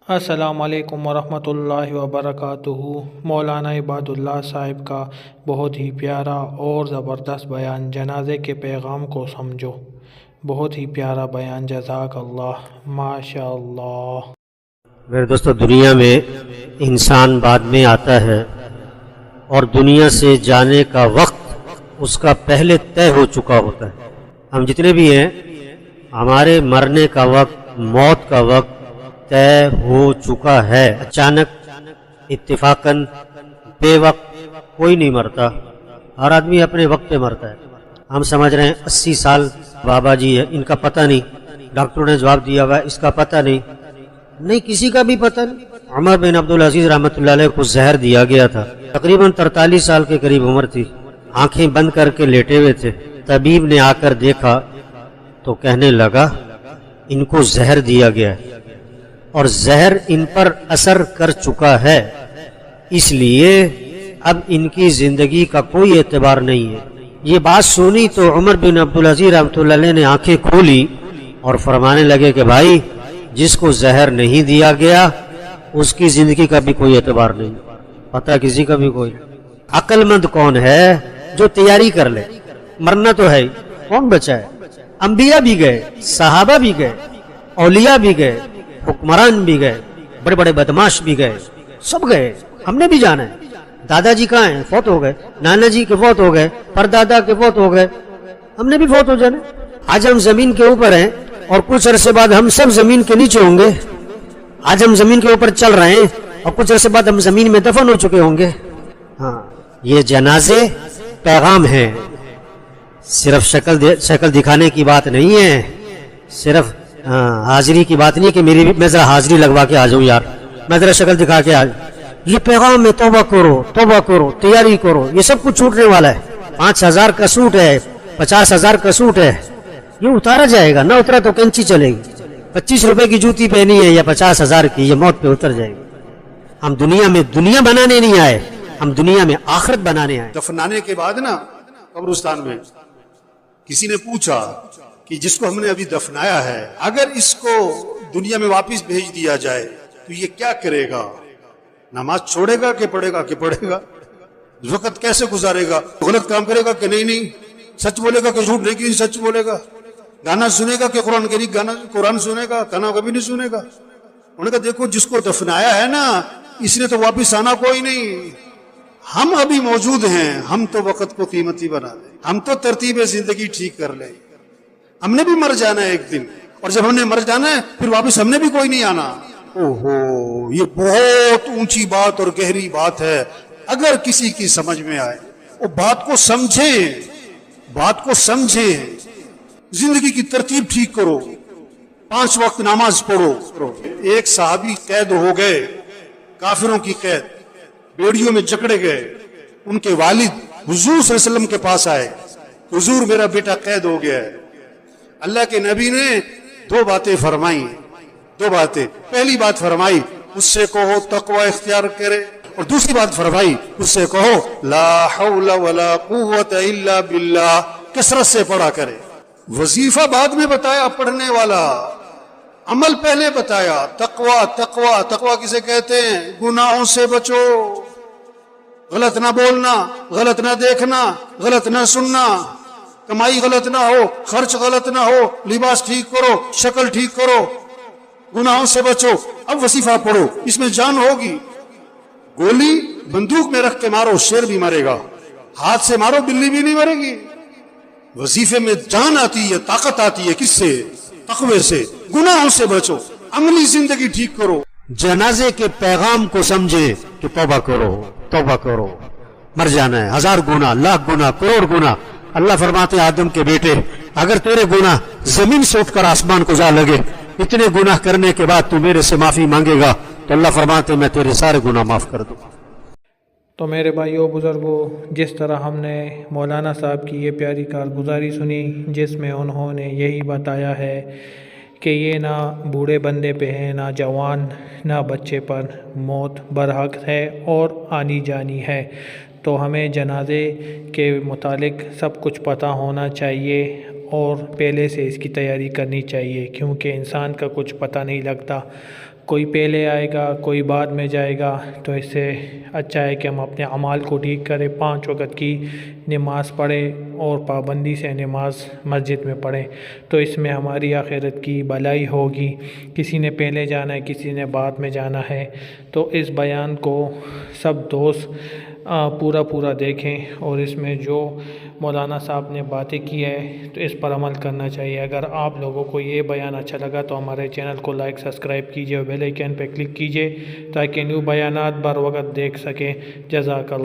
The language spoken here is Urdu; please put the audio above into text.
السلام علیکم ورحمۃ اللہ وبرکاتہ۔ مولانا عباد اللہ صاحب کا بہت ہی پیارا اور زبردست بیان، جنازے کے پیغام کو سمجھو۔ بہت ہی پیارا بیان، جزاک اللہ، ماشاء اللہ۔ میرے دوستو، دنیا میں انسان بعد میں آتا ہے اور دنیا سے جانے کا وقت اس کا پہلے طے ہو چکا ہوتا ہے۔ ہم جتنے بھی ہیں، ہمارے مرنے کا وقت، موت کا وقت طے ہو چکا ہے۔ اچانک، اتفاقاً، بے وقت کوئی نہیں مرتا، ہر آدمی اپنے وقت پہ مرتا ہے۔ ہم سمجھ رہے ہیں 80 سال بابا جی ہے، ان کا پتہ نہیں، ڈاکٹروں نے جواب دیا ہوا اس کا پتہ نہیں، کسی کا بھی پتہ نہیں۔ عمر بن عبدالعزیز رحمۃ اللہ علیہ کو زہر دیا گیا تھا، تقریباً 43 سال کے قریب عمر تھی، آنکھیں بند کر کے لیٹے ہوئے تھے۔ طبیب نے آ کر دیکھا تو کہنے لگا ان کو زہر دیا گیا ہے اور زہر ان پر اثر کر چکا ہے، اس لیے اب ان کی زندگی کا کوئی اعتبار نہیں ہے۔ یہ بات سنی تو عمر بن عبدالعزیز رحمۃ اللہ علیہ نے آنکھیں کھولی اور فرمانے لگے کہ بھائی، جس کو زہر نہیں دیا گیا اس کی زندگی کا بھی کوئی اعتبار نہیں، پتہ کسی کا بھی کوئی۔ عقل مند کون ہے جو تیاری کر لے؟ مرنا تو ہے ہی، کون بچا ہے؟ انبیاء بھی گئے، صحابہ بھی گئے، اولیاء بھی گئے، حکمران بھی گئے، بڑے بڑے بدماش بھی گئے، سب گئے، ہم نے بھی جانا ہے۔ دادا جی کہاں ہیں؟ فوت ہو گئے۔ نانا جی کے فوت ہو گئے، پردادا کے فوت ہو گئے، ہم نے بھی فوت ہو جانا۔ آج ہم زمین کے اوپر ہیں اور کچھ عرصے بعد ہم سب زمین کے نیچے ہوں گے۔ آج ہم زمین کے اوپر چل رہے ہیں اور کچھ عرصے بعد ہم زمین میں دفن ہو چکے ہوں گے۔ ہاں، یہ جنازے پیغام ہیں، صرف شکل دکھانے کی بات نہیں ہے، صرف حاضری کی بات نہیں کہ میں ذرا حاضری لگوا کے آ جاؤں یار، میں ذرا شکل دکھا کے آ جاؤں۔ یہ پیغام ہے، توبہ کرو، تیاری کرو، یہ سب کچھ چھوٹنے والا ہے۔ 5000 کا سوٹ ہے، 50,000 کا سوٹ ہے، یہ اتارا جائے گا، نہ اترا تو کینچی چلے گی۔ 25 روپے کی جوتی پہنی ہے یا 50,000 کی، یہ موت پہ اتر جائے گی۔ ہم دنیا میں دنیا بنانے نہیں آئے، ہم دنیا میں آخرت بنانے آئے۔ دفنانے کے بعد نا قبرستان میں کسی نے پوچھا کہ جس کو ہم نے ابھی دفنایا ہے، اگر اس کو دنیا میں واپس بھیج دیا جائے تو یہ کیا کرے گا؟ نماز چھوڑے گا کہ پڑھے گا؟ وقت کیسے گزارے گا؟ غلط کام کرے گا کہ نہیں، سچ بولے گا کہ جھوٹ نہیں سچ بولے گا؟ گانا سنے گا کہ قرآن سنے گا؟ گانا کبھی نہیں سنے گا۔ انہوں نے کہا دیکھو، جس کو دفنایا ہے نا، اس نے تو واپس آنا کوئی نہیں۔ ہم ابھی موجود ہیں، ہم تو وقت کو قیمتی بنا لیں، ہم تو ترتیب زندگی ٹھیک کر لیں۔ ہم نے بھی مر جانا ہے ایک دن، اور جب ہم نے مر جانا ہے پھر واپس ہم نے بھی کوئی نہیں آنا۔ اوہو، یہ بہت اونچی بات اور گہری بات ہے۔ اگر کسی کی سمجھ میں آئے، وہ بات کو سمجھیں، زندگی کی ترتیب ٹھیک کرو، 5 وقت نماز پڑھو۔ ایک صحابی قید ہو گئے، کافروں کی قید، بیڑیوں میں جکڑے گئے۔ ان کے والد حضور صلی اللہ علیہ وسلم کے پاس آئے، حضور میرا بیٹا قید ہو گیا ہے۔ اللہ کے نبی نے 2 باتیں فرمائی، 2 باتیں۔ پہلی بات فرمائی، اس سے کہو تقوی اختیار کرے، اور دوسری بات فرمائی، اس سے کہو لا حول ولا قوت الا باللہ، کثرت سے پڑھا کرے۔ وظیفہ بعد میں بتایا پڑھنے والا، عمل پہلے بتایا۔ تقوی کسے کہتے ہیں؟ گناہوں سے بچو، غلط نہ بولنا، غلط نہ دیکھنا، غلط نہ سننا، کمائی غلط نہ ہو، خرچ غلط نہ ہو، لباس ٹھیک کرو، شکل ٹھیک کرو، گناہوں سے بچو۔ اب وظیفہ پڑھو، اس میں جان ہوگی۔ گولی بندوق میں رکھ کے مارو، شیر بھی مرے گا، ہاتھ سے مارو، بلی بھی نہیں مرے گی۔ وظیفے میں جان آتی ہے، طاقت آتی ہے، کس سے؟ تقوی سے۔ گناہوں سے بچو، عملی زندگی ٹھیک کرو۔ جنازے کے پیغام کو سمجھے کہ توبہ کرو، مر جانا ہے، 1000 گناہ، لاکھ گناہ، کروڑ گناہ۔ اللہ فرماتے ہیں آدم کے بیٹے، اگر تیرے گناہ زمین سے اٹھ کر آسمان کو جا لگے، اتنے گناہ کرنے کے بعد تو میرے سے معافی مانگے گا تو اللہ فرماتے ہیں میں تیرے سارے گناہ معاف کر دوں۔ تو میرے بھائیوں بزرگوں، جس طرح ہم نے مولانا صاحب کی یہ پیاری کارگزاری سنی، جس میں انہوں نے یہی بتایا ہے کہ یہ نہ بوڑھے بندے پہ ہے، نہ جوان، نہ بچے پر، موت برحق ہے اور آنی جانی ہے۔ تو ہمیں جنازے کے متعلق سب کچھ پتہ ہونا چاہیے اور پہلے سے اس کی تیاری کرنی چاہیے، کیونکہ انسان کا کچھ پتہ نہیں لگتا۔ کوئی پہلے آئے گا کوئی بعد میں جائے گا، تو اس سے اچھا ہے کہ ہم اپنے اعمال کو ٹھیک کریں، 5 وقت کی نماز پڑھیں اور پابندی سے نماز مسجد میں پڑھیں، تو اس میں ہماری آخرت کی بھلائی ہوگی۔ کسی نے پہلے جانا ہے، کسی نے بعد میں جانا ہے، تو اس بیان کو سب دوست پورا دیکھیں، اور اس میں جو مولانا صاحب نے باتیں کی ہے تو اس پر عمل کرنا چاہیے۔ اگر آپ لوگوں کو یہ بیان اچھا لگا تو ہمارے چینل کو لائک سبسکرائب کیجیے اور بیل آئیکن پہ کلک کیجیے تاکہ نیو بیانات بر وقت دیکھ سکیں۔ جزاک اللہ۔